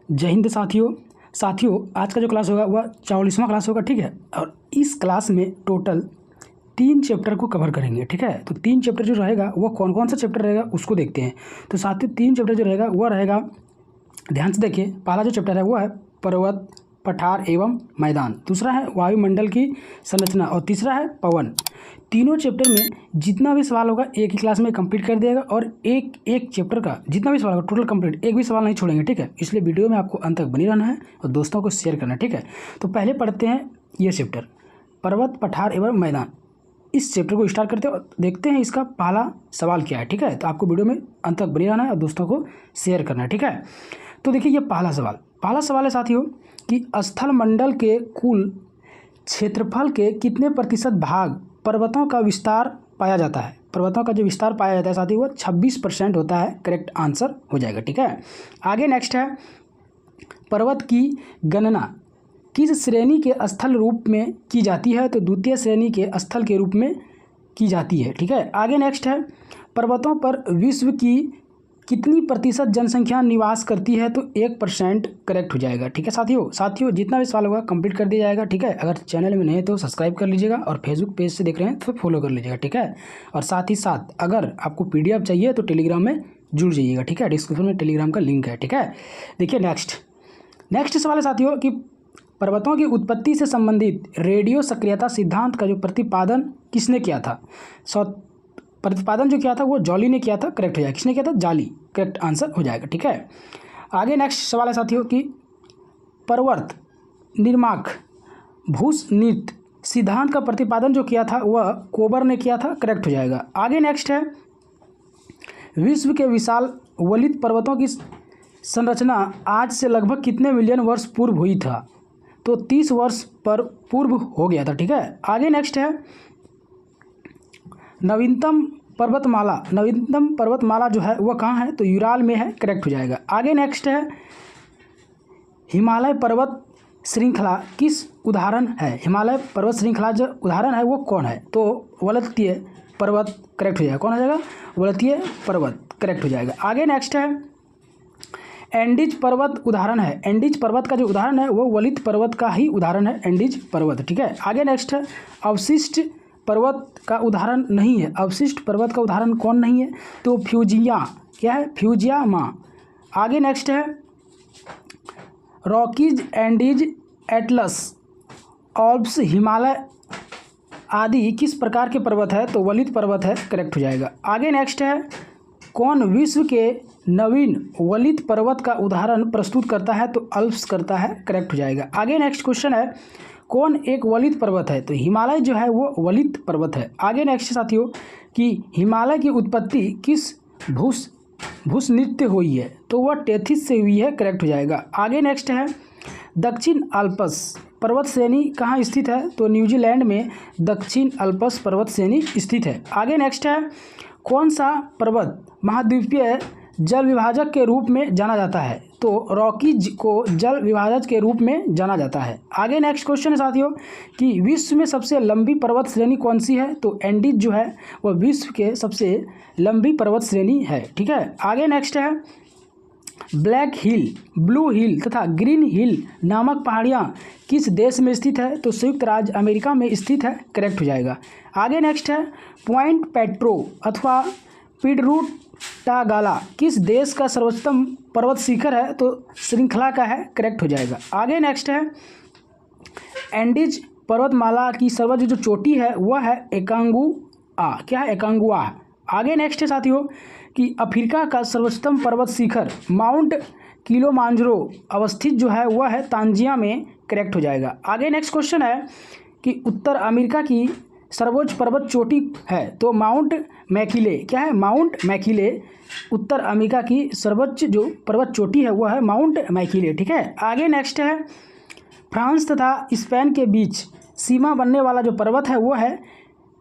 जय हिंद साथियों आज का जो क्लास होगा वह 44वां क्लास होगा। ठीक है, और इस क्लास में टोटल 3 चैप्टर को कवर करेंगे। ठीक है, तो 3 चैप्टर जो रहेगा वो कौन कौन सा चैप्टर रहेगा उसको देखते हैं। तो साथियों 3 चैप्टर जो रहेगा वह रहेगा, ध्यान से देखिए। पहला जो चैप्टर है वो है पर्वत, पठार एवं मैदान, दूसरा है वायुमंडल की संरचना और तीसरा है पवन। तीनों चैप्टर में जितना भी सवाल होगा एक ही क्लास में कंप्लीट कर दिएगा और एक चैप्टर का जितना भी सवाल होगा टोटल कंप्लीट, एक भी सवाल नहीं छोड़ेंगे। ठीक है, इसलिए वीडियो में आपको अंत तक बनी रहना है और दोस्तों को शेयर करना है। ठीक है, तो पहले पढ़ते हैं ये चैप्टर पर्वत, पठार एवं मैदान। इस चैप्टर को स्टार्ट करते हैं और देखते हैं इसका पहला सवाल क्या है। ठीक है, तो आपको वीडियो में अंत तक बनी रहना है और दोस्तों को शेयर करना है। ठीक है, तो देखिए ये पहला सवाल है साथियों कि स्थल मंडल के कुल क्षेत्रफल के कितने प्रतिशत भाग पर्वतों का विस्तार पाया जाता है। पर्वतों का जो विस्तार पाया जाता है साथियों वो 26% होता है। करेक्ट आंसर हो जाएगा। ठीक है, आगे नेक्स्ट है पर्वत की गणना किस श्रेणी के स्थल रूप में की जाती है। तो द्वितीय श्रेणी के स्थल के रूप में की जाती है। ठीक है, आगे नेक्स्ट है पर्वतों पर विश्व की कितनी प्रतिशत जनसंख्या निवास करती है। तो 1% करेक्ट हो जाएगा। ठीक है साथियों जितना भी सवाल होगा कंप्लीट कर दिया जाएगा। ठीक है, अगर चैनल में नहीं है तो सब्सक्राइब कर लीजिएगा और फेसबुक पेज से देख रहे हैं तो फॉलो कर लीजिएगा। ठीक है, और साथ ही साथ अगर आपको PDF चाहिए तो टेलीग्राम में जुड़ जाइएगा। ठीक है, डिस्क्रिप्शन में टेलीग्राम का लिंक है। ठीक है, देखिए नेक्स्ट सवाल है साथियों कि पर्वतों की उत्पत्ति से संबंधित रेडियो सक्रियता सिद्धांत का जो प्रतिपादन किसने किया था। प्रतिपादन जो किया था वो जॉली ने किया था। करेक्ट हो जाएगा। किसने किया था? जॉली। करेक्ट आंसर हो जाएगा। ठीक है, आगे नेक्स्ट सवाल है साथियों कि पर्वत निर्माक भूस्नित सिद्धांत का प्रतिपादन जो किया था वह कोबर ने किया था। करेक्ट हो जाएगा। आगे नेक्स्ट है विश्व के विशाल वलित पर्वतों की संरचना आज से लगभग कितने मिलियन वर्ष पूर्व हुई था। तो 30 वर्ष पर पूर्व हो गया था। ठीक है, आगे नेक्स्ट है नवीनतम पर्वतमाला जो है वह कहाँ है। तो यूराल में है। करेक्ट हो जाएगा। आगे नेक्स्ट है हिमालय पर्वत श्रृंखला किस उदाहरण है। हिमालय पर्वत श्रृंखला जो उदाहरण है वो कौन है। तो वलतीय पर्वत। करेक्ट हो जाएगा। कौन हो जाएगा? वलतीय पर्वत। करेक्ट हो जाएगा। आगे नेक्स्ट है एंडीज पर्वत उदाहरण है। एंडीज पर्वत का जो उदाहरण है वो वलित पर्वत का ही उदाहरण है, एंडीज पर्वत। ठीक है, आगे नेक्स्ट है अवशिष्ट पर्वत का उदाहरण नहीं है। अवशिष्ट पर्वत का उदाहरण कौन नहीं है। तो फ्यूजिया। क्या है? फ्यूजियामा। आगे नेक्स्ट है Rockies, Andes, Atlas, Alps, Himalaya आदि किस प्रकार के पर्वत है। तो वलित पर्वत है। करेक्ट हो जाएगा। आगे नेक्स्ट है कौन विश्व के नवीन वलित पर्वत का उदाहरण प्रस्तुत करता है। तो अल्प्स करता है। करेक्ट हो जाएगा। आगे नेक्स्ट क्वेश्चन है कौन एक वलित पर्वत है। तो हिमालय जो है वो वलित पर्वत है। आगे नेक्स्ट साथियों कि हिमालय की उत्पत्ति किस भूस्नित्य हुई है। तो वह टेथिस से हुई है। करेक्ट हो जाएगा। आगे नेक्स्ट है दक्षिण अल्प्स पर्वत श्रेणी कहाँ स्थित है। तो न्यूजीलैंड में दक्षिण अल्प्स पर्वत श्रेणी स्थित है। आगे नेक्स्ट है कौन सा पर्वत महाद्वीपीय जल विभाजक के रूप में जाना जाता है। तो रॉकीज को जल विभाजक के रूप में जाना जाता है। आगे नेक्स्ट क्वेश्चन है साथियों कि विश्व में सबसे लंबी पर्वत श्रेणी कौन सी है। तो एंडीज जो है वह विश्व के सबसे लंबी पर्वत श्रेणी है। ठीक है, आगे नेक्स्ट है ब्लैक हिल, ब्लू हिल तथा ग्रीन हिल नामक पहाड़ियाँ किस देश में स्थित है। तो संयुक्त राज्य अमेरिका में स्थित है। करेक्ट हो जाएगा। आगे नेक्स्ट है पॉइंट पेट्रो अथवा पिडरूटागाला किस देश का सर्वोच्चतम पर्वत शिखर है। तो श्रृंखला का है। करेक्ट हो जाएगा। आगे नेक्स्ट है एंडीज पर्वतमाला की सर्वोच्च जो चोटी है वह है एकांगुआ। क्या है? एकांगुआ। आगे नेक्स्ट है साथियों कि अफ्रीका का सर्वोच्चतम पर्वत शिखर माउंट किलिमांजारो अवस्थित जो है वह है तांजिया में। करेक्ट हो जाएगा। आगे नेक्स्ट क्वेश्चन है कि उत्तर अमेरिका की सर्वोच्च पर्वत चोटी है। तो माउंट मैकिले। क्या है? माउंट मैकिले उत्तर अमेरिका की सर्वोच्च जो पर्वत चोटी है वह है माउंट मैकिले। ठीक है, आगे नेक्स्ट है फ्रांस तथा स्पेन के बीच सीमा बनने वाला जो पर्वत है वो है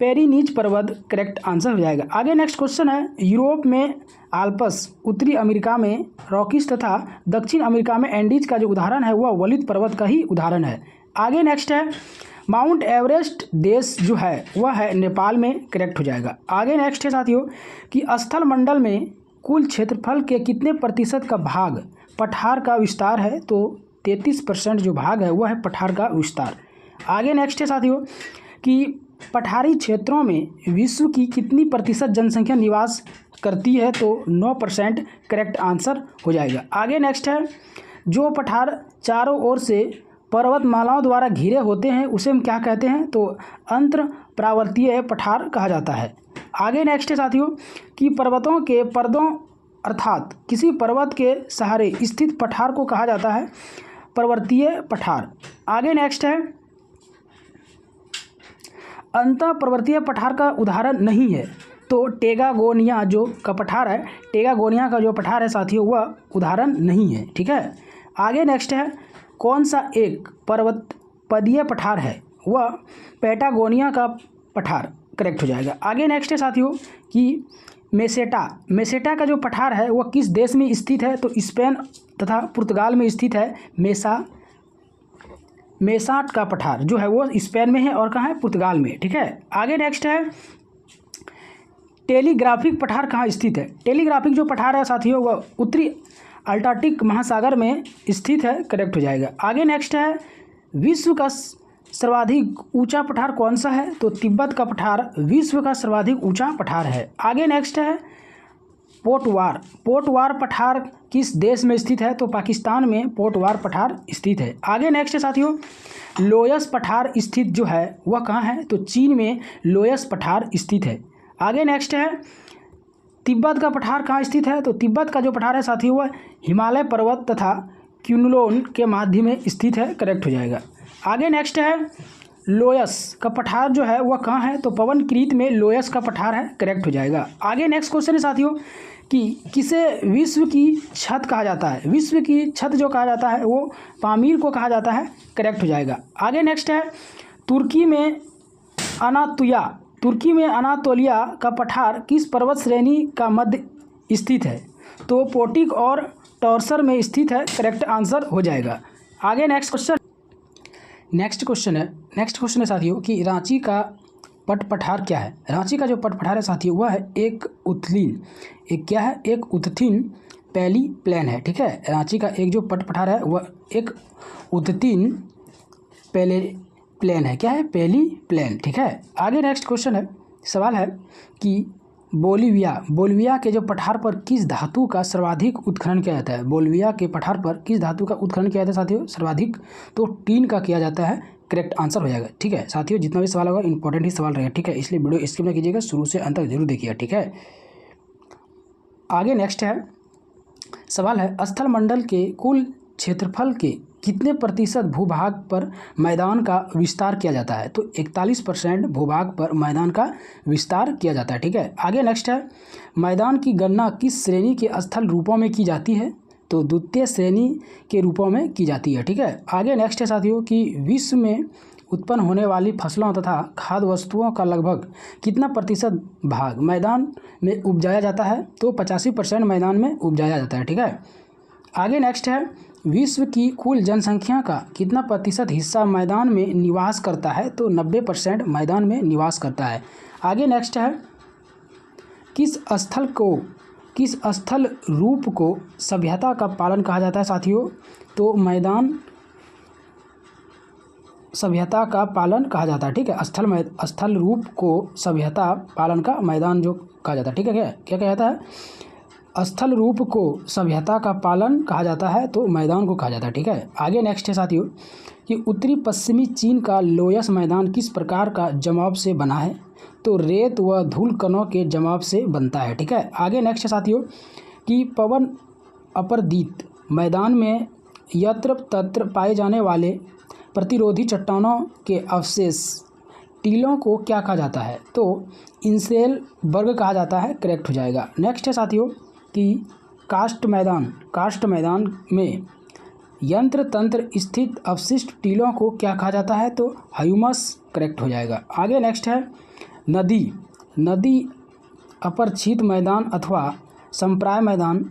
पेरिनीज पर्वत। करेक्ट आंसर हो जाएगा। आगे नेक्स्ट क्वेश्चन है यूरोप में आल्प्स, उत्तरी अमेरिका में रॉकीज तथा दक्षिण अमेरिका में एंडीज का जो उदाहरण है वह वलित पर्वत का ही उदाहरण है। आगे नेक्स्ट है माउंट एवरेस्ट देश जो है वह है नेपाल में। करेक्ट हो जाएगा। आगे नेक्स्ट है साथियों कि स्थल मंडल में कुल क्षेत्रफल के कितने प्रतिशत का भाग पठार का विस्तार है, तो 33% जो भाग है वह है पठार का विस्तार। आगे नेक्स्ट है साथियों कि पठारी क्षेत्रों में विश्व की कितनी प्रतिशत जनसंख्या निवास करती है, तो 9% करेक्ट आंसर हो जाएगा। आगे नेक्स्ट है जो पठार चारों ओर से पर्वतमालाओं द्वारा घिरे होते हैं उसे हम क्या कहते हैं, तो अंतर प्रावर्तीय पठार कहा जाता है। आगे नेक्स्ट है साथियों कि पर्वतों के पर्दों अर्थात किसी पर्वत के सहारे स्थित पठार को कहा जाता है पर्वतीय पठार। आगे नेक्स्ट है अंतः पर्वतीय पठार का उदाहरण नहीं है, तो टेगागोनिया जो का पठार है, टेगागोनिया का जो पठार है साथियों वह उदाहरण नहीं है। ठीक है। आगे नेक्स्ट है कौन सा एक पर्वतपदीय पठार है, वह पैटागोनिया का पठार करेक्ट हो जाएगा। आगे नेक्स्ट है साथियों कि मेसेटा का जो पठार है वह किस देश में स्थित है, तो स्पेन तथा पुर्तगाल में स्थित है। मेसाट का पठार जो है वो स्पेन में है और कहाँ है, पुर्तगाल में। ठीक है। आगे नेक्स्ट है टेलीग्राफिक पठार कहाँ स्थित है, टेलीग्राफिक जो पठार है साथियों वह उत्तरी अंटार्कटिक महासागर में स्थित है, करेक्ट हो जाएगा। आगे नेक्स्ट है विश्व का सर्वाधिक ऊंचा पठार कौन सा है, तो तिब्बत का पठार विश्व का सर्वाधिक ऊंचा पठार है। आगे नेक्स्ट है पोटवार पठार किस देश में स्थित है, तो पाकिस्तान में पोटवार पठार स्थित है। आगे नेक्स्ट है साथियों लोयस पठार स्थित जो है वह कहाँ है, तो चीन में लोयस पठार स्थित है। आगे नेक्स्ट है तिब्बत का पठार कहाँ स्थित है, तो तिब्बत का जो पठार है साथियों वह हिमालय पर्वत तथा क्यूनलोन के माध्य में स्थित है, करेक्ट हो जाएगा। आगे नेक्स्ट है लोयस का पठार जो है वह कहाँ है, तो पवनकृत में लोयस का पठार है, करेक्ट हो जाएगा। आगे नेक्स्ट क्वेश्चन है साथियों कि किसे विश्व की छत कहा जाता है, विश्व की छत जो कहा जाता है वो पामीर को कहा जाता है, करेक्ट हो जाएगा। आगे नेक्स्ट है तुर्की में अनातोलिया का पठार किस पर्वत श्रेणी का मध्य स्थित है, तो पोटिक और टॉर्सर में स्थित है, करेक्ट आंसर हो जाएगा। आगे नेक्स्ट क्वेश्चन है साथियों कि रांची का पठार क्या है। रांची का जो पठार है साथियों वह है एक उत्थीन पैली प्लेन है। ठीक है। रांची का एक जो पठार है वह एक उत्थीन प्लेन है, क्या है, पैली प्लेन। ठीक है। आगे नेक्स्ट क्वेश्चन है, सवाल है कि बोलिविया के जो पठार पर किस धातु का सर्वाधिक उत्खनन किया जाता है, बोलिविया के पठार पर किस धातु का उत्खनन किया जाता है साथियों सर्वाधिक, तो टीन का किया जाता है, करेक्ट आंसर हो जाएगा। ठीक है साथियों जितना भी सवाल होगा इंपॉर्टेंट ही सवाल रहेगा। ठीक है। इसलिए वीडियो स्किप ना कीजिएगा, शुरू से अंत तक जरूर देखिएगा। ठीक है। आगे नेक्स्ट है सवाल है स्थल मंडल के कुल क्षेत्रफल के कितने प्रतिशत भूभाग पर मैदान का विस्तार किया जाता है, तो 41% भूभाग पर मैदान का विस्तार किया जाता है। ठीक है। आगे नेक्स्ट है मैदान की गणना किस श्रेणी के स्थल रूपों में की जाती है, तो द्वितीय श्रेणी के रूपों में की जाती है। ठीक है। आगे नेक्स्ट है साथियों कि विश्व में उत्पन्न होने वाली फसलों तथा खाद्य वस्तुओं का लगभग कितना प्रतिशत भाग मैदान में उपजाया जाता है, तो 85% मैदान में उपजाया जाता है। ठीक है। आगे नेक्स्ट है विश्व की कुल जनसंख्या का कितना प्रतिशत हिस्सा मैदान में निवास करता है, तो 90% मैदान में निवास करता है। आगे नेक्स्ट है किस स्थल रूप को सभ्यता का पालन कहा जाता है साथियों, तो मैदान सभ्यता का पालन कहा जाता है। ठीक है। स्थल रूप को सभ्यता पालन का मैदान जो कहा जाता है। ठीक है। क्या कहा जाता है, स्थल रूप को सभ्यता का पालन कहा जाता है, तो मैदान को कहा जाता है। ठीक है। आगे नेक्स्ट है साथियों कि उत्तरी पश्चिमी चीन का लोयस मैदान किस प्रकार का जमाव से बना है, तो रेत व धूल कणों के जमाव से बनता है। ठीक है। आगे नेक्स्ट है साथियों कि पवन अपरदित मैदान में यत्र तत्र पाए जाने वाले प्रतिरोधी चट्टानों के अवशेष टीलों को क्या कहा जाता है, तो इंसेल वर्ग कहा जाता है, करेक्ट हो जाएगा। नेक्स्ट है साथियों कि कास्ट मैदान में यंत्र तंत्र स्थित अवशिष्ट टीलों को क्या कहा जाता है, तो ह्यूमस, करेक्ट हो जाएगा। आगे नेक्स्ट है नदी अपरछित मैदान अथवा संप्राय मैदान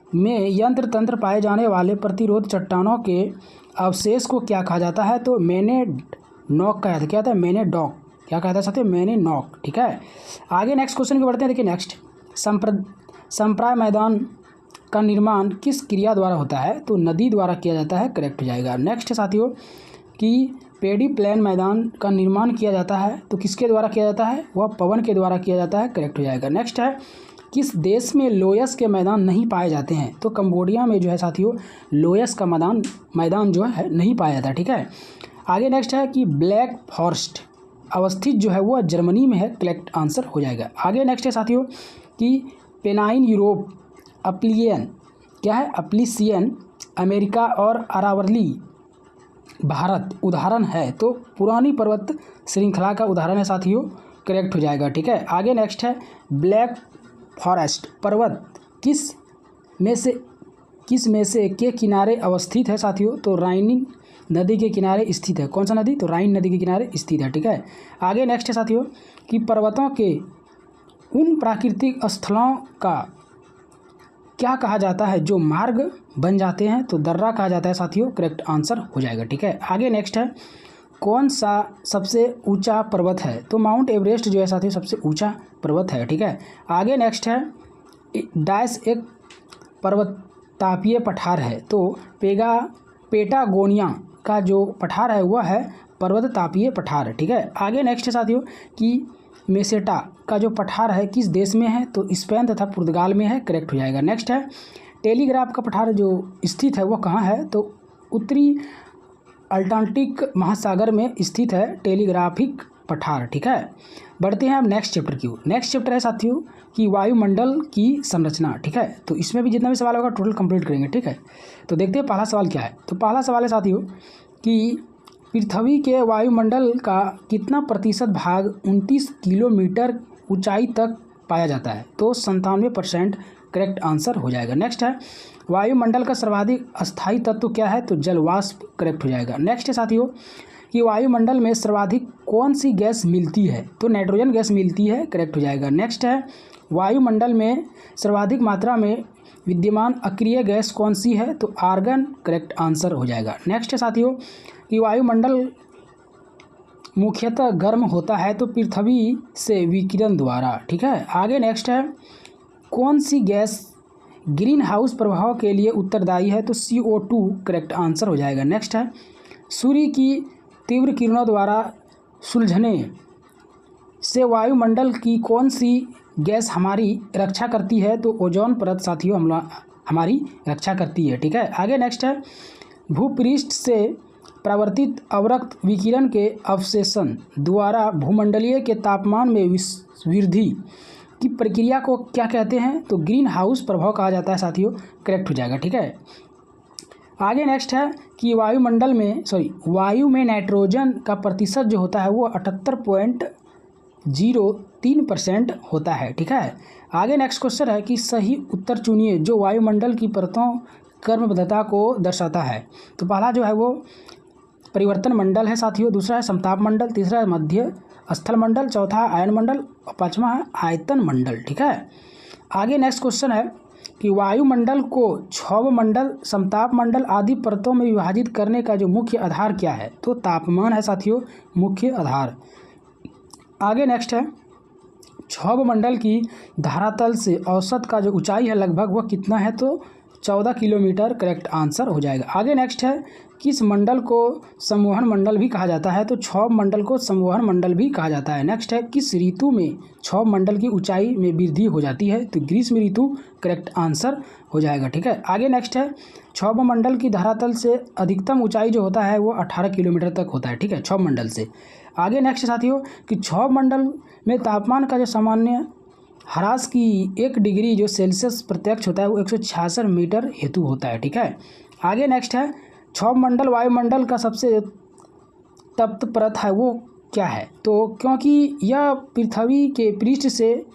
में यंत्र तंत्र पाए जाने वाले प्रतिरोध चट्टानों के अवशेष को क्या कहा जाता है, तो मैंने नॉक कहा था, क्या था, मैंने डॉक, क्या कहा था साथियों, मैंने नॉक। ठीक है। आगे नेक्स्ट क्वेश्चन की बढ़ते हैं। देखिए नेक्स्ट संप्राय मैदान का निर्माण किस क्रिया द्वारा होता है? तो नदी द्वारा किया जाता है, करेक्ट हो जाएगा। नेक्स्ट है साथियों कि पेडी प्लेन मैदान का निर्माण किया जाता है तो किसके द्वारा किया जाता है? वह पवन के द्वारा किया जाता है, करेक्ट हो जाएगा। नेक्स्ट है किस देश में लोयस के मैदान नहीं पाए जाते हैं? तो कंबोडिया में जो है साथियों लोयस का मैदान जो है नहीं पाया जाता, ठीक है। आगे नेक्स्ट है कि ब्लैक फॉरेस्ट अवस्थित जो है वह जर्मनी में है, करेक्ट आंसर हो जाएगा। आगे नेक्स्ट है साथियों कि पेनाइन यूरोप, अप्लियन क्या है? अप्लिसियन अमेरिका और अरावली भारत उदाहरण है, तो पुरानी पर्वत श्रृंखला का उदाहरण है साथियों, करेक्ट हो जाएगा, ठीक है। आगे नेक्स्ट है ब्लैक फॉरेस्ट पर्वत किस में से के किनारे अवस्थित है साथियों? तो राइन नदी के किनारे स्थित है। कौन सा नदी? तो राइन नदी के किनारे स्थित है, ठीक है। आगे नेक्स्ट है साथियों कि पर्वतों के उन प्राकृतिक स्थलों का क्या कहा जाता है जो मार्ग बन जाते हैं? तो दर्रा कहा जाता है साथियों, करेक्ट आंसर हो जाएगा, ठीक है। आगे नेक्स्ट है कौन सा सबसे ऊंचा पर्वत है? तो माउंट एवरेस्ट जो है साथियों सबसे ऊंचा पर्वत है, ठीक है। आगे नेक्स्ट है डैश एक पर्वतापीय पठार है, तो पेटागोनिया का जो पठार है वह है पर्वततापीय पठार, ठीक है। आगे नेक्स्ट है साथियों कि मेसेटा का जो पठार है किस देश में है? तो स्पेन तथा पुर्तगाल में है, करेक्ट हो जाएगा। नेक्स्ट है टेलीग्राफ का पठार जो स्थित है वो कहाँ है? तो उत्तरी अटलांटिक महासागर में स्थित है टेलीग्राफिक पठार, ठीक है। बढ़ते हैं अब नेक्स्ट चैप्टर की ओर। नेक्स्ट चैप्टर है साथियों कि वायुमंडल की संरचना, ठीक है। तो इसमें भी जितना भी सवाल होगा टोटल कंप्लीट करेंगे, ठीक है। तो देखते हैं पहला सवाल क्या है। तो पहला सवाल है साथियों कि पृथ्वी के वायुमंडल का कितना प्रतिशत भाग 29 किलोमीटर ऊंचाई तक पाया जाता है? तो 97% करेक्ट आंसर हो जाएगा। नेक्स्ट है वायुमंडल का सर्वाधिक अस्थायी तत्व क्या है? तो जलवाष्प, करेक्ट हो जाएगा। नेक्स्ट है साथियों कि वायुमंडल में सर्वाधिक कौन सी गैस मिलती है? तो नाइट्रोजन गैस मिलती है, करेक्ट हो जाएगा। नेक्स्ट है वायुमंडल में सर्वाधिक मात्रा में विद्यमान अक्रिय गैस कौन सी है? तो आर्गन, करेक्ट आंसर हो जाएगा। नेक्स्ट है साथियों कि वायुमंडल मुख्यतः गर्म होता है तो पृथ्वी से विकिरण द्वारा, ठीक है। आगे नेक्स्ट है कौन सी गैस ग्रीन हाउस प्रभाव के लिए उत्तरदायी है? तो CO2, करेक्ट आंसर हो जाएगा। नेक्स्ट है सूर्य की तीव्र किरणों द्वारा सुलझने से वायुमंडल की कौन सी गैस हमारी रक्षा करती है? तो ओजोन परत साथियों हमारी रक्षा करती है, ठीक है। आगे नेक्स्ट है भूपृष्ठ से प्रवर्तित अवरक्त विकिरण के अवशेषण द्वारा भूमंडलीय के तापमान में वृद्धि की प्रक्रिया को क्या कहते हैं? तो ग्रीन हाउस प्रभाव कहा जाता है साथियों, करेक्ट हो जाएगा, ठीक है। आगे नेक्स्ट है कि वायु में नाइट्रोजन का प्रतिशत जो होता है वो 78.03% होता है, ठीक है। आगे नेक्स्ट क्वेश्चन है कि सही उत्तर चुनिए जो वायुमंडल की परतों क्रमबद्धता को दर्शाता है। तो पहला जो है वो परिवर्तन मंडल है साथियों, दूसरा है समताप मंडल, तीसरा है मध्य स्थल मंडल, चौथा है आयन मंडल और पांचवा है आयतन मंडल, ठीक है। आगे नेक्स्ट क्वेश्चन है कि वायुमंडल को क्षोभ मंडल, समताप मंडल आदि परतों में विभाजित करने का जो मुख्य आधार क्या है? तो तापमान है साथियों मुख्य आधार। आगे नेक्स्ट है क्षोभ मंडल की धरातल से औसत का जो ऊंचाई है लगभग वह कितना है? तो 14 किलोमीटर, करेक्ट आंसर हो जाएगा। आगे नेक्स्ट है किस मंडल को संवहन मंडल भी कहा जाता है? तो क्षोभ मंडल को संवहन मंडल भी कहा जाता है। नेक्स्ट है किस ऋतु में क्षोभ मंडल की ऊंचाई में वृद्धि हो जाती है? तो ग्रीष्म ऋतु, करेक्ट आंसर हो जाएगा, ठीक है। आगे नेक्स्ट है क्षोभ मंडल की धरातल से अधिकतम ऊंचाई जो होता है वो 18 किलोमीटर तक होता है, ठीक है, क्षोभ मंडल से। आगे नेक्स्ट साथियों कि क्षोभ मंडल में तापमान का जो सामान्य ह्रास की 1 डिग्री जो सेल्सियस प्रत्यक्ष होता है वो 166 मीटर हेतु होता है, ठीक है। आगे नेक्स्ट है क्षोभ मंडल वायुमंडल का सबसे तप्त परत है वो क्या है? तो क्योंकि यह पृथ्वी के पृष्ठ से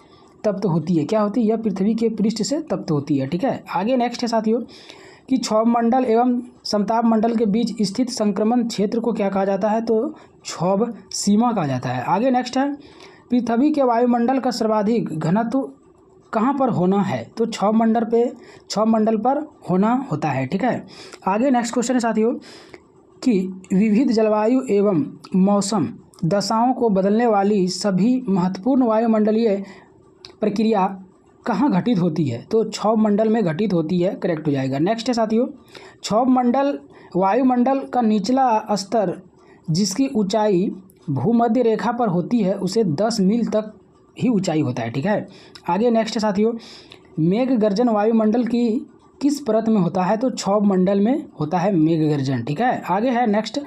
तप्त होती है, क्या होती है? यह पृथ्वी के पृष्ठ से तप्त होती है, ठीक है। आगे नेक्स्ट है साथियों कि क्षोभ मंडल एवं समताप मंडल के बीच स्थित संक्रमण क्षेत्र को क्या कहा जाता है? तो क्षोभ सीमा कहा जाता है। आगे नेक्स्ट है पृथ्वी के वायुमंडल का सर्वाधिक घनत्व कहाँ पर होना है? तो क्षोभ मंडल पर होना होता है, ठीक है। आगे नेक्स्ट क्वेश्चन है साथियों कि विविध जलवायु एवं मौसम दशाओं को बदलने वाली सभी महत्वपूर्ण वायुमंडलीय प्रक्रिया कहाँ घटित होती है? तो क्षौभ मंडल में घटित होती है, करेक्ट हो जाएगा। नेक्स्ट है साथियों, क्षौभ मंडल वायुमंडल का निचला स्तर जिसकी ऊंचाई भूमध्य रेखा पर होती है उसे 10 मील तक ही ऊंचाई होता है, ठीक है। आगे नेक्स्ट है साथियों, मेघ गर्जन वायुमंडल की किस परत में होता है? तो क्षौभ मंडल में होता है मेघ गर्जन, ठीक है। आगे है नेक्स्ट,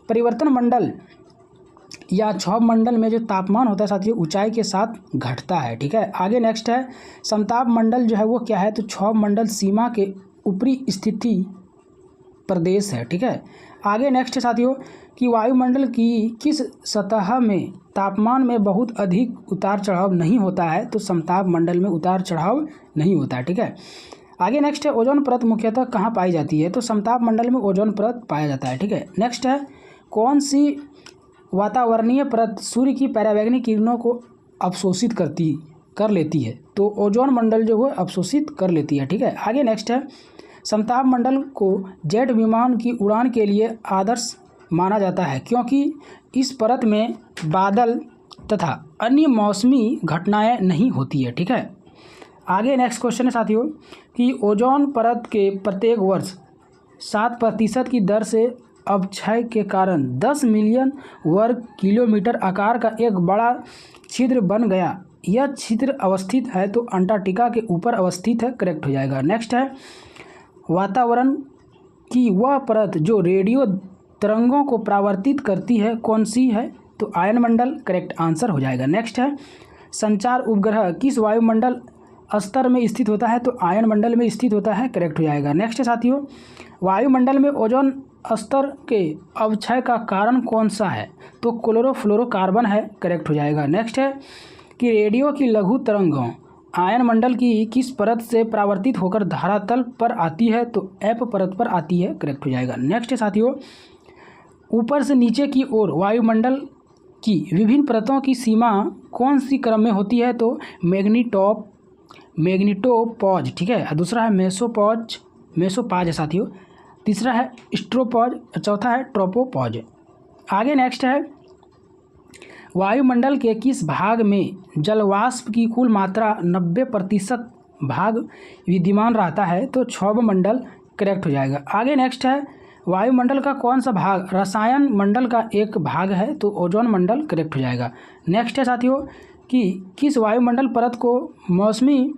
परिवर्तन मंडल या क्षौभ मंडल में जो तापमान होता है साथियों ऊंचाई के साथ घटता है, ठीक है। आगे नेक्स्ट है, समताप मंडल जो है वो क्या है? तो क्षौभ मंडल सीमा के ऊपरी स्थिति प्रदेश है, ठीक है। आगे नेक्स्ट है साथियों कि वायुमंडल की किस सतह में तापमान में बहुत अधिक उतार चढ़ाव नहीं होता है? तो समताप मंडल में उतार चढ़ाव नहीं होता है, ठीक है। आगे नेक्स्ट है, ओजोन परत मुख्यतः कहाँ पाई जाती है? तो समताप मंडल में ओजोन परत पाया जाता है, ठीक है। नेक्स्ट है, कौन सी वातावरणीय परत सूर्य की पराबैंगनी किरणों को अवशोषित कर लेती है? तो ओजोन मंडल जो वो अवशोषित कर लेती है, ठीक है। आगे नेक्स्ट है, समताप मंडल को जेट विमान की उड़ान के लिए आदर्श माना जाता है क्योंकि इस परत में बादल तथा अन्य मौसमी घटनाएं नहीं होती है, ठीक है। आगे नेक्स्ट क्वेश्चन है साथियों कि ओजोन परत के प्रत्येक वर्ष 7% की दर से अवक्षय के कारण 10 मिलियन वर्ग किलोमीटर आकार का एक बड़ा छिद्र बन गया। यह छिद्र अवस्थित है तो अंटार्कटिका के ऊपर अवस्थित है, करेक्ट हो जाएगा। नेक्स्ट है, वातावरण की वह परत जो रेडियो तरंगों को परावर्तित करती है कौन सी है? तो आयनमंडल, करेक्ट आंसर हो जाएगा। नेक्स्ट है, संचार उपग्रह किस वायुमंडल स्तर में स्थित होता है? तो आयनमंडल में स्थित होता है, करेक्ट हो जाएगा। नेक्स्ट है साथियों, वायुमंडल में ओजोन स्तर के अवक्षय का कारण कौन सा है? तो क्लोरोफ्लोरोकार्बन है, करेक्ट हो जाएगा। नेक्स्ट है कि रेडियो की लघु तरंगों आयनमंडल की किस परत से परावर्तित होकर धरातल पर आती है? तो एफ परत पर आती है, करेक्ट हो जाएगा। नेक्स्ट है साथियों, ऊपर से नीचे की ओर वायुमंडल की विभिन्न परतों की सीमा कौन सी क्रम में होती है? तो मैग्नीटोपॉज, ठीक है। दूसरा है मेसोपॉज है साथियों। तीसरा है स्ट्रोपॉज, चौथा है ट्रोपोपॉज। आगे नेक्स्ट है, वायुमंडल के किस भाग में जलवाष्प की कुल मात्रा 90% भाग विद्यमान रहता है? तो क्षौभ मंडल, करेक्ट हो जाएगा। आगे नेक्स्ट है, वायुमंडल का कौन सा भाग रसायन मंडल का एक भाग है? तो ओजोन मंडल, करेक्ट हो जाएगा। नेक्स्ट है साथियों कि किस वायुमंडल परत को मौसमी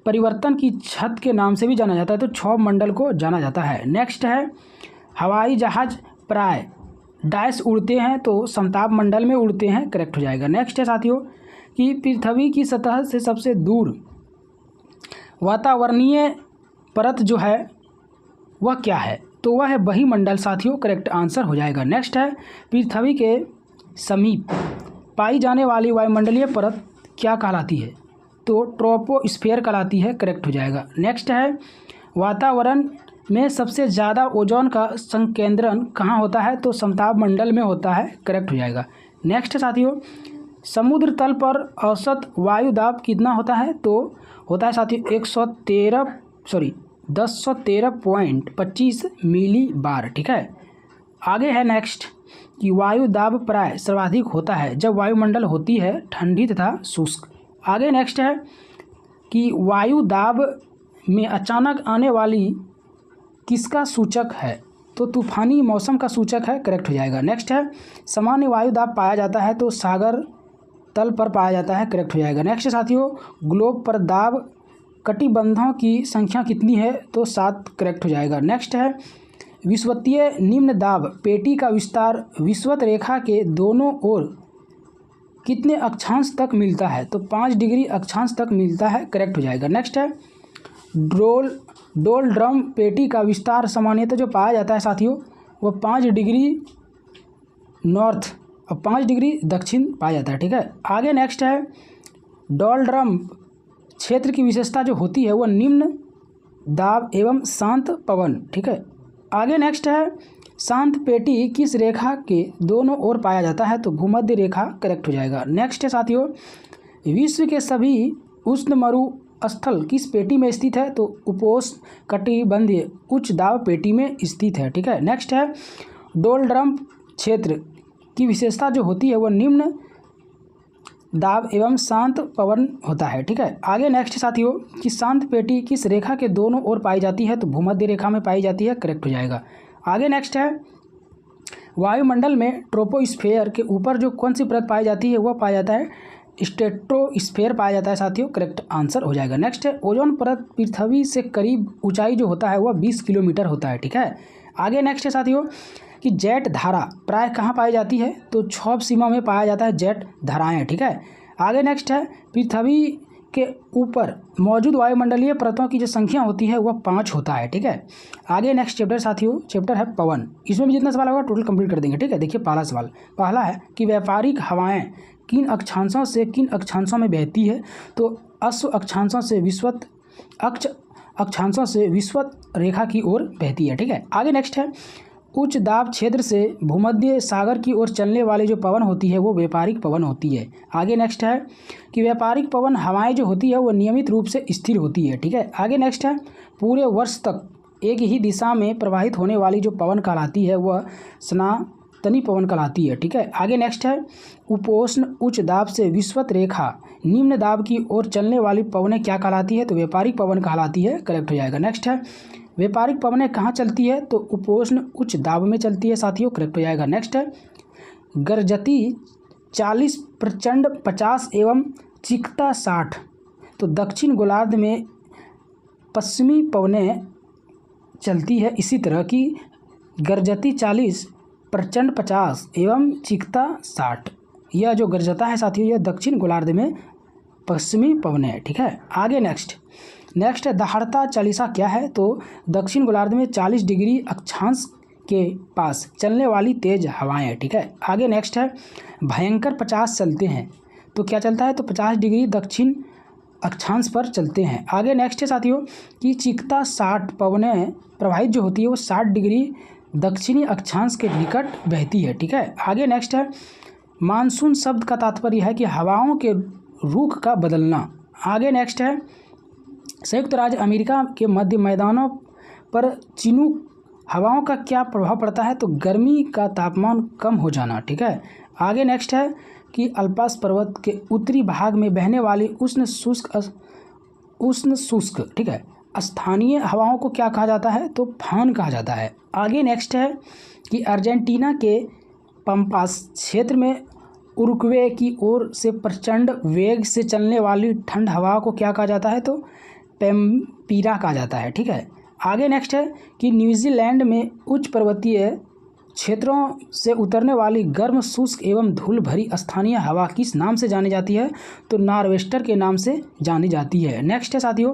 परिवर्तन की छत के नाम से भी जाना जाता है? तो क्षौभ मंडल को जाना जाता है। नेक्स्ट है, हवाई जहाज प्राय डैश उड़ते हैं? तो समताप मंडल में उड़ते हैं, करेक्ट हो जाएगा। नेक्स्ट है साथियों कि पृथ्वी की सतह से सबसे दूर वातावरणीय परत जो है वह क्या है? तो वह है बहिमंडल साथियों, करेक्ट आंसर हो जाएगा। नेक्स्ट है, पृथ्वी के समीप पाई जाने वाली वायुमंडलीय परत क्या कहलाती है? तो ट्रोपोस्फीयर कहलाती है, करेक्ट हो जाएगा। नेक्स्ट है, वातावरण में सबसे ज़्यादा ओजोन का संकेंद्रण कहाँ होता है? तो समताप मंडल में होता है, करेक्ट हो जाएगा। नेक्स्ट है साथियों, समुद्र तल पर औसत वायु दाब कितना होता है? तो होता है साथियों 1013.25 मिली बार, ठीक है। आगे है नेक्स्ट कि वायु दाब प्राय सर्वाधिक होता है जब वायुमंडल होती है ठंडी तथा शुष्क। आगे नेक्स्ट है कि वायु दाब में अचानक आने वाली किसका सूचक है? तो तूफानी मौसम का सूचक है, करेक्ट हो जाएगा। नेक्स्ट है, सामान्य वायु दाब पाया जाता है तो सागर तल पर पाया जाता है, करेक्ट हो जाएगा। नेक्स्ट साथियों, ग्लोब पर दाब कटिबंधों की संख्या कितनी है? तो 7, करेक्ट हो जाएगा। नेक्स्ट है, विषुवतीय निम्न दाब पेटी का विस्तार विषुवत रेखा के दोनों ओर कितने अक्षांश तक मिलता है? तो 5 डिग्री अक्षांश तक मिलता है, करेक्ट हो जाएगा। नेक्स्ट है, डोल ड्रम पेटी का विस्तार सामान्यतः जो पाया जाता है साथियों वो 5 डिग्री नॉर्थ और 5 डिग्री दक्षिण पाया जाता है, ठीक है। आगे नेक्स्ट है, डोल ड्रम क्षेत्र की विशेषता जो होती है वह निम्न दाब एवं शांत पवन, ठीक है। आगे नेक्स्ट है, शांत पेटी किस रेखा के दोनों ओर पाया जाता है? तो भूमध्य रेखा, करेक्ट हो जाएगा। नेक्स्ट है साथियों, विश्व के सभी उष्ण मरु स्थल किस पेटी में स्थित है? तो उपोष्ण कटिबंधीय उच्च दाब पेटी में स्थित है, ठीक है। नेक्स्ट है, डोल ड्रम क्षेत्र की विशेषता जो होती है वह दाब एवं शांत पवन होता है। ठीक है, आगे नेक्स्ट साथियों कि शांत पेटी किस रेखा के दोनों ओर पाई जाती है, तो भूमध्य रेखा में पाई जाती है, करेक्ट हो जाएगा। आगे नेक्स्ट है वायुमंडल में ट्रोपोस्फेयर के ऊपर जो कौन सी परत पाई जाती है, वह पाया जाता है स्ट्रेटोस्फेयर पाया जाता है साथियों, करेक्ट आंसर हो जाएगा। नेक्स्ट है ओजोन परत पृथ्वी से करीब ऊंचाई जो होता है वह 20 किलोमीटर होता है। ठीक है, आगे नेक्स्ट है साथियों कि जेट धारा प्राय कहाँ पाई जाती है, तो क्षोभ सीमा में पाया जाता है जेट धाराएं। ठीक है, आगे नेक्स्ट है पृथ्वी के ऊपर मौजूद वायुमंडलीय परतों की जो संख्या होती है वह 5 होता है। ठीक है, आगे नेक्स्ट चैप्टर साथियों चैप्टर है पवन, इसमें भी जितना सवाल होगा टोटल कंप्लीट कर देंगे। ठीक है, देखिए पहला सवाल पहला है कि व्यापारिक हवाएं किन अक्षांशों से किन अक्षांशों में बहती है, तो अश्व अक्षांशों से विश्वत अक्षांशों से विश्वत रेखा की ओर बहती है। ठीक है, आगे नेक्स्ट है उच्च दाब क्षेत्र से भूमध्य सागर की ओर चलने वाली जो पवन होती है वो व्यापारिक पवन होती है। आगे नेक्स्ट है कि व्यापारिक पवन हवाएं जो होती है वो नियमित रूप से स्थिर होती है। ठीक है, आगे नेक्स्ट है पूरे वर्ष तक एक ही दिशा में प्रवाहित होने वाली जो पवन कहलाती है वह सनातनी पवन कहलाती है। ठीक है, आगे नेक्स्ट है उपोष्ण उच्च दाब से विश्वत रेखा निम्न दाब की ओर चलने वाली पवनें क्या कहलाती है, तो व्यापारिक पवन कहलाती है, करेक्ट हो जाएगा। नेक्स्ट है व्यापारिक पवनें कहाँ चलती है, तो उपोष्ण उच्च दाब में चलती है साथियों, करेक्ट हो जाएगा। नेक्स्ट है गर्जती 40 प्रचंड 50 एवं चिकता 60, तो दक्षिण गोलार्ध में पश्चिमी पवनें चलती है इसी तरह की गर्जती 40 प्रचंड 50 एवं चिकता 60, यह जो गर्जता है साथियों यह दक्षिण गोलार्ध में पश्चिमी पवनें है। ठीक है, आगे नेक्स्ट है दहाड़ता चालीसा क्या है, तो दक्षिण गोलार्ध में 40 डिग्री अक्षांश के पास चलने वाली तेज हवाएं है। ठीक है, आगे नेक्स्ट है भयंकर 50 चलते हैं, तो क्या चलता है, तो 50 डिग्री दक्षिण अक्षांश पर चलते हैं। आगे नेक्स्ट है साथियों कि चिकता 60 पवनें प्रवाहित जो होती है वो 60 डिग्री दक्षिणी अक्षांश के निकट बहती है। ठीक है, आगे नेक्स्ट है मानसून शब्द का तात्पर्य है कि हवाओं के रुख का बदलना। आगे नेक्स्ट है संयुक्त राज्य अमेरिका के मध्य मैदानों पर चिनूक हवाओं का क्या प्रभाव पड़ता है, तो गर्मी का तापमान कम हो जाना। ठीक है, आगे नेक्स्ट है कि अल्पास पर्वत के उत्तरी भाग में बहने वाली उष्ण शुष्क ठीक है स्थानीय हवाओं को क्या कहा जाता है, तो फान कहा जाता है। आगे नेक्स्ट है कि अर्जेंटीना के पंपास क्षेत्र में उरुग्वे की ओर से प्रचंड वेग से चलने वाली ठंड हवा को क्या कहा जाता है, तो पेम्पीरा कहा जाता है। ठीक है, आगे नेक्स्ट है कि न्यूजीलैंड में उच्च पर्वतीय क्षेत्रों से उतरने वाली गर्म शुष्क एवं धूल भरी स्थानीय हवा किस नाम से जानी जाती है, तो नॉर्वेस्टर के नाम से जानी जाती है। नेक्स्ट है साथियों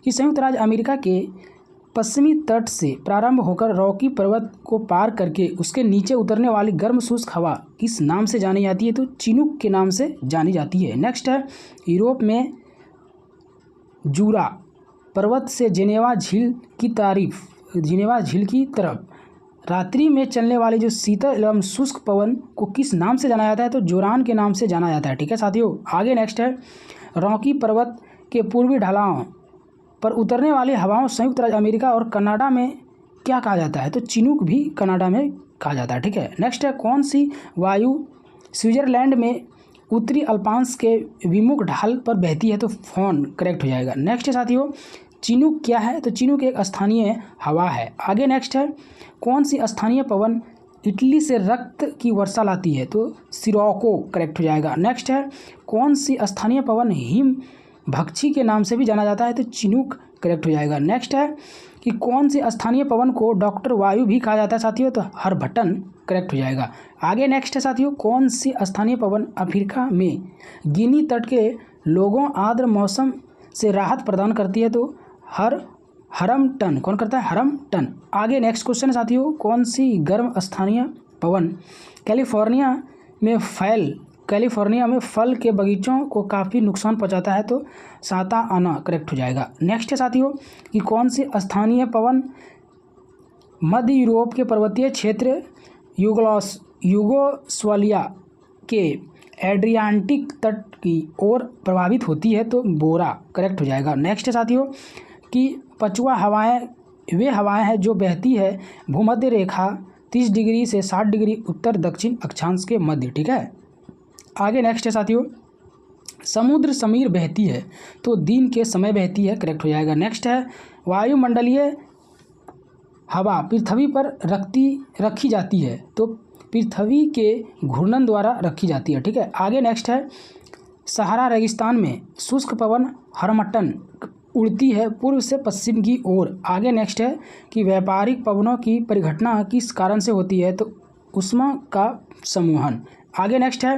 कि संयुक्त राज्य अमेरिका के पश्चिमी तट से प्रारंभ होकर रॉकी पर्वत को पार करके उसके नीचे उतरने वाली गर्म शुष्क हवा किस नाम से जानी जाती है, तो चिनूक के नाम से जानी जाती है। नेक्स्ट है यूरोप में जूरा पर्वत से जेनेवा झील की तरफ रात्रि में चलने वाली जो शीतल एवं शुष्क पवन को किस नाम से जाना जाता है, तो जोरान के नाम से जाना जाता है। ठीक है साथियों, आगे नेक्स्ट है रॉकी पर्वत के पूर्वी ढलान पर उतरने वाली हवाओं संयुक्त राज्य अमेरिका और कनाडा में क्या कहा जाता है, तो चिनूक भी कनाडा में कहा जाता है। ठीक है, नेक्स्ट है कौन सी वायु स्विट्जरलैंड में उत्तरी अल्पांश के विमुख ढाल पर बहती है, तो फोन करेक्ट हो जाएगा। नेक्स्ट है साथियों चिनूक क्या है, तो चिनूक एक स्थानीय हवा है। आगे नेक्स्ट है कौन सी स्थानीय पवन इटली से रक्त की वर्षा लाती है, तो सिरोको करेक्ट हो जाएगा। नेक्स्ट है कौन सी स्थानीय पवन हिम भक्षी के नाम से भी जाना जाता है, तो चिनूक करेक्ट हो जाएगा। नेक्स्ट है कि कौन सी स्थानीय पवन को डॉक्टर वायु भी कहा जाता है साथियों, तो हरभट्टन करेक्ट हो जाएगा। आगे नेक्स्ट है साथियों कौन सी स्थानीय पवन अफ्रीका में गिनी तट के लोगों आर्द्र मौसम से राहत प्रदान करती है, तो हरमटन कौन करता है, हरमटन। आगे नेक्स्ट क्वेश्चन है साथियों कौन सी गर्म स्थानीय पवन कैलिफोर्निया में फल के बगीचों को काफ़ी नुकसान पहुंचाता है, तो साता आना करेक्ट हो जाएगा। नेक्स्ट है साथियों कि कौन सी स्थानीय पवन मध्य यूरोप के पर्वतीय क्षेत्र यूगोस्लाविया के एड्रियाटिक तट की ओर प्रभावित होती है, तो बोरा करेक्ट हो जाएगा। नेक्स्ट है साथियों कि पछुआ हवाएं वे हवाएं हैं जो बहती है भूमध्य रेखा 30 डिग्री से 60 डिग्री उत्तर दक्षिण अक्षांश के मध्य। ठीक है, आगे नेक्स्ट है साथियों समुद्र समीर बहती है तो दिन के समय बहती है, करेक्ट हो जाएगा। नेक्स्ट है वायुमंडलीय हवा पृथ्वी पर रखी जाती है तो पृथ्वी के घूर्णन द्वारा रखी जाती है, ठीक है। आगे नेक्स्ट है सहारा रेगिस्तान में शुष्क पवन हरमट्टन उड़ती है पूर्व से पश्चिम की ओर। आगे नेक्स्ट है कि व्यापारिक पवनों की परिघटना किस कारण से होती है तो ऊष्मा का समूहन। आगे नेक्स्ट है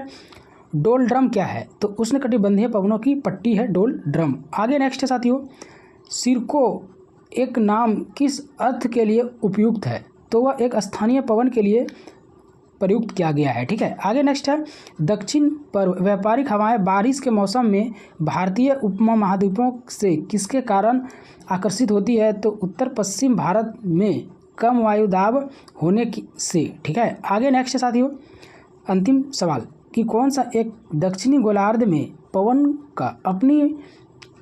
डोलड्रम क्या है तो उष्णकटिबंधीय पवनों की पट्टी है डोलड्रम। आगे नेक्स्ट है साथियों सिरको एक नाम किस अर्थ के लिए उपयुक्त है तो वह एक स्थानीय पवन के लिए प्रयुक्त किया गया है, ठीक है। आगे नेक्स्ट है दक्षिण पर व्यापारिक हवाएं बारिश के मौसम में भारतीय उपमहाद्वीपों से किसके कारण आकर्षित होती है तो उत्तर पश्चिम भारत में कम वायुदाब होने की से, ठीक है। आगे नेक्स्ट है साथियों अंतिम सवाल कि कौन सा एक दक्षिणी गोलार्ध में पवन का अपनी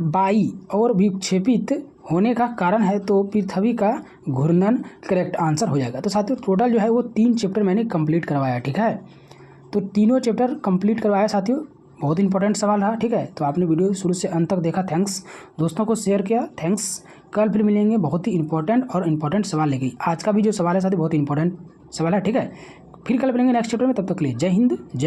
बाई और विक्षेपित होने का कारण है तो पृथ्वी का घूर्णन, करेक्ट आंसर हो जाएगा। तो साथियों टोटल जो है वो 3 चैप्टर मैंने कंप्लीट करवाया, ठीक है। तो तीनों चैप्टर कंप्लीट करवाया साथियों, बहुत इंपॉर्टेंट सवाल रहा, ठीक है। तो आपने वीडियो शुरू से अंत तक देखा, थैंक्स। दोस्तों को शेयर किया, थैंक्स। कल फिर मिलेंगे बहुत ही इंपॉर्टेंट सवाल लेके। आज का भी जो सवाल है साथियों बहुत इंपॉर्टेंट सवाल है, ठीक है। फिर कल मिलेंगे नेक्स्ट चैप्टर में, तब तक के लिए जय हिंद जय